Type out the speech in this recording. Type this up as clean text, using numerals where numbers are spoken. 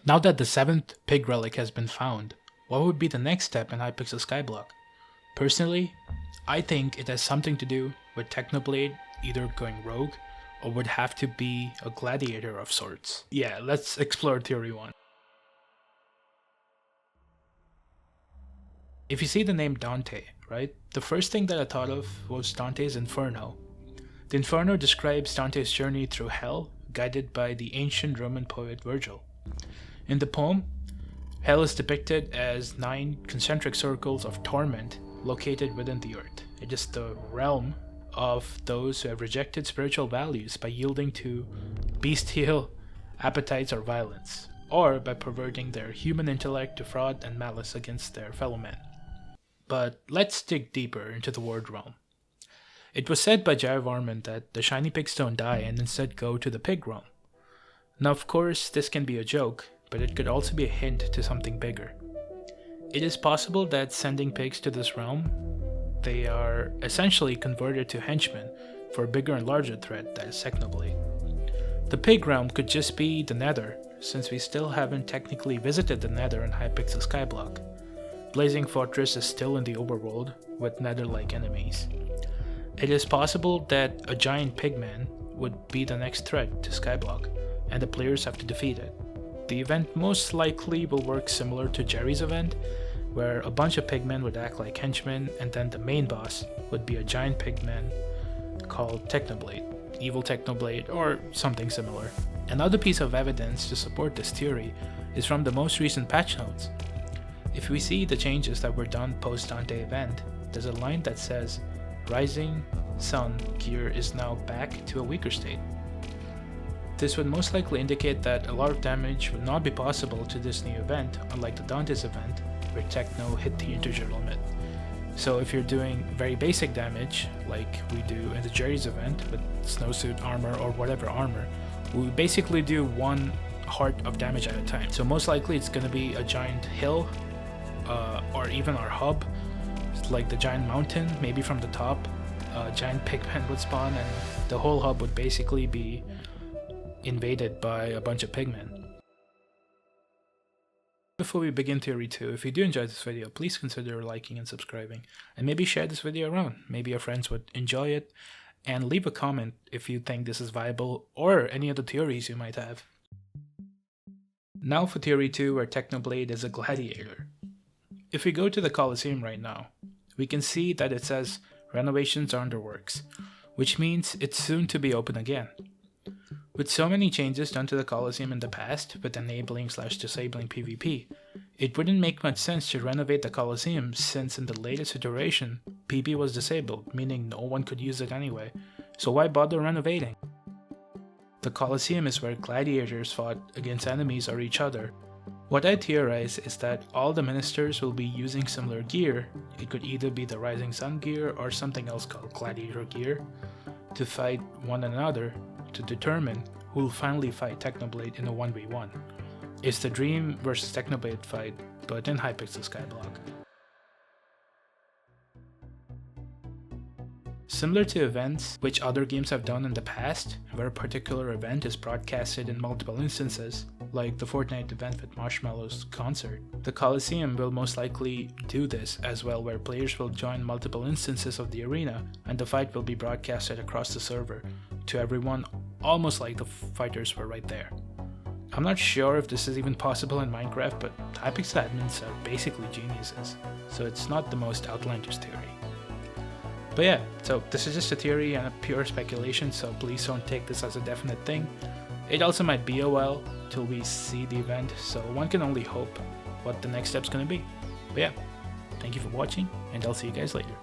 Now that the 7th pig relic has been found, what would be the next step in Hypixel Skyblock? Personally, I think it has something to do with Technoblade either going rogue or would have to be a gladiator of sorts. Yeah, let's explore theory 1. If you see the name Dante, right, the first thing that I thought of was Dantes Inferno. The Inferno describes Dante's journey through hell, guided by the ancient Roman poet Virgil. In the poem, hell is depicted as 9 concentric circles of torment located within the earth. It is the realm of those who have rejected spiritual values by yielding to bestial appetites or violence, or by perverting their human intellect to fraud and malice against their fellow men. But let's dig deeper into the word realm. It was said by 𝐤𝐢𝐼𝐢 that the shiny pigs don't die and instead go to the pig realm. Now of course this can be a joke, but it could also be a hint to something bigger. It is possible that sending pigs to this realm, they are essentially converted to henchmen for a bigger and larger threat, that is Technoblade. The pig realm could just be the Nether, since we still haven't technically visited the Nether in Hypixel Skyblock. Blazing Fortress is still in the overworld with Nether-like enemies. It is possible that a giant pigman would be the next threat to Skyblock, and the players have to defeat it. The event most likely will work similar to Jerry's event, where a bunch of pigmen would act like henchmen, and then the main boss would be a giant pigman called Technoblade, Evil Technoblade, or something similar. Another piece of evidence to support this theory is from the most recent patch notes. If we see the changes that were done post Dante event, there's a line that says, "Rising Sun gear is now back to a weaker state." This would most likely indicate that a lot of damage would not be possible to this new event, unlike the Dantes event, where Techno hit the integer limit. So if you're doing very basic damage, like we do in the Jerry's event with snowsuit armor or whatever armor, we basically do 1 heart of damage at a time. So most likely it's going to be a giant hill, or even our hub, like the giant mountain, maybe from the top, a giant pigman would spawn and the whole hub would basically be invaded by a bunch of pigmen. Before we begin theory 2, if you do enjoy this video, please consider liking and subscribing, and maybe share this video around. Maybe your friends would enjoy it, and leave a comment if you think this is viable or any other theories you might have. Now for theory 2, where Technoblade is a gladiator. If we go to the Colosseum right now, we can see that it says renovations are under works, which means it's soon to be open again. With so many changes done to the Colosseum in the past, with enabling/disabling PvP, it wouldn't make much sense to renovate the Colosseum, since in the latest iteration, PvP was disabled, meaning no one could use it anyway, so why bother renovating? The Colosseum is where gladiators fought against enemies or each other. What I theorize is that all the ministers will be using similar gear. It could either be the Rising Sun gear or something else called gladiator gear, to fight one another to determine who will finally fight Technoblade in a 1v1. It's the Dream versus Technoblade fight, but in Hypixel Skyblock. Similar to events which other games have done in the past, where a particular event is broadcasted in multiple instances, like the Fortnite event with Marshmallow's concert, the Colosseum will most likely do this as well, where players will join multiple instances of the arena and the fight will be broadcasted across the server to everyone, almost like the fighters were right there. I'm not sure if this is even possible in Minecraft, but Hypixel admins are basically geniuses, so it's not the most outlandish theory. But yeah, so this is just a theory and a pure speculation, so please don't take this as a definite thing. It also might be a while till we see the event, so one can only hope what the next step's gonna be. But yeah, thank you for watching, and I'll see you guys later.